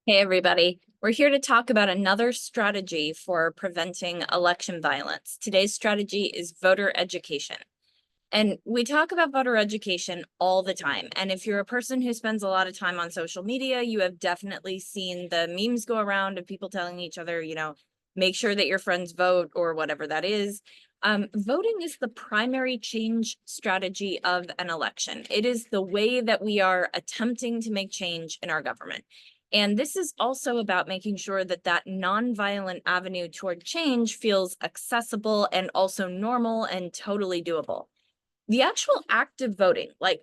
Hey, everybody. We're here to talk about another strategy for preventing election violence. Today's strategy is voter education. And we talk about voter education all the time. And if you're a person who spends a lot of time on social media, you have definitely seen the memes go around of people telling each other, make sure that your friends vote or whatever that is. Voting is the primary change strategy of an election. It is the way that we are attempting to make change in our government. And this is also about making sure that that nonviolent avenue toward change feels accessible and also normal and totally doable. The actual act of voting, like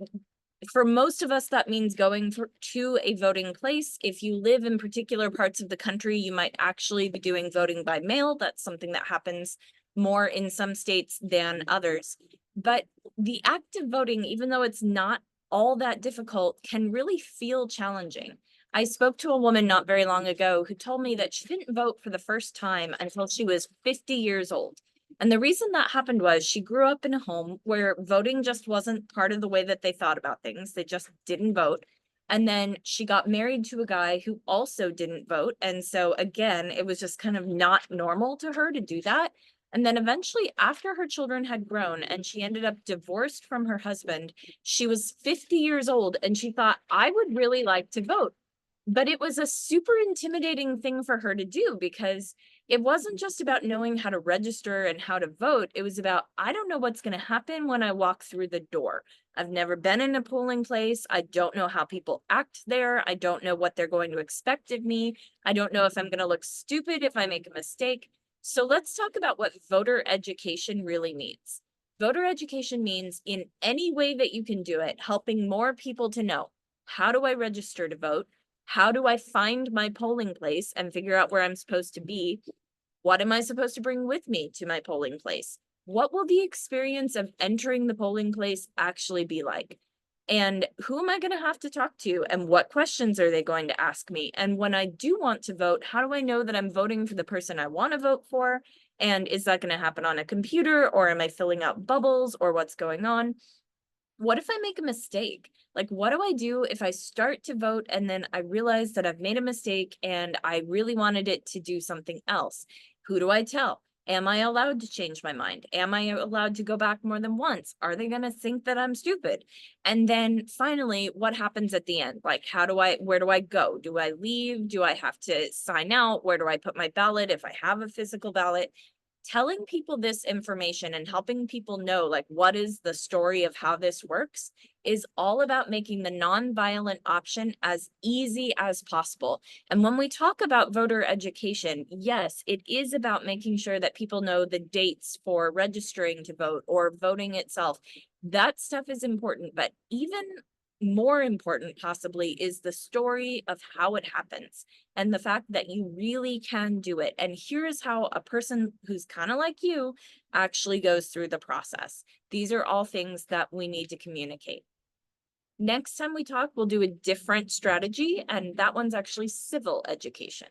for most of us, that means going to a voting place. If you live in particular parts of the country, you might actually be doing voting by mail. That's something that happens more in some states than others. But the act of voting, even though it's not all that difficult, can really feel challenging. I spoke to a woman not very long ago who told me that she didn't vote for the first time until she was 50 years old. And the reason that happened was she grew up in a home where voting just wasn't part of the way that they thought about things. They just didn't vote. And then she got married to a guy who also didn't vote. And so again, it was just kind of not normal to her to do that. And then eventually, after her children had grown and she ended up divorced from her husband, she was 50 years old and she thought, I would really like to vote. But it was a super intimidating thing for her to do because it wasn't just about knowing how to register and how to vote. It was about, I don't know what's going to happen when I walk through the door. I've never been in a polling place. I don't know how people act there. I don't know what they're going to expect of me. I don't know if I'm going to look stupid if I make a mistake. So let's talk about what voter education really means. Voter education means, in any way that you can do it, helping more people to know, how do I register to vote? How do I find my polling place and figure out where I'm supposed to be? What am I supposed to bring with me to my polling place? What will the experience of entering the polling place actually be like? And who am I going to have to talk to? And what questions are they going to ask me? And when I do want to vote, how do I know that I'm voting for the person I want to vote for? And is that going to happen on a computer, or am I filling out bubbles, or what's going on? What if I make a mistake? Like, what do I do if I start to vote and then I realize that I've made a mistake and I really wanted it to do something else? Who do I tell? Am I allowed to change my mind? Am I allowed to go back more than once? Are they going to think that I'm stupid? And then finally, what happens at the end? Like, where do I go? Do I leave? Do I have to sign out? Where do I put my ballot if I have a physical ballot? Telling people this information and helping people know, like, what is the story of how this works is all about making the nonviolent option as easy as possible. And when we talk about voter education, yes, it is about making sure that people know the dates for registering to vote or voting itself. That stuff is important, but even more important possibly is the story of how it happens and the fact that you really can do it. And here's how a person who's kind of like you actually goes through the process. These are all things that we need to communicate. Next time we talk, we'll do a different strategy, and that one's actually civil education.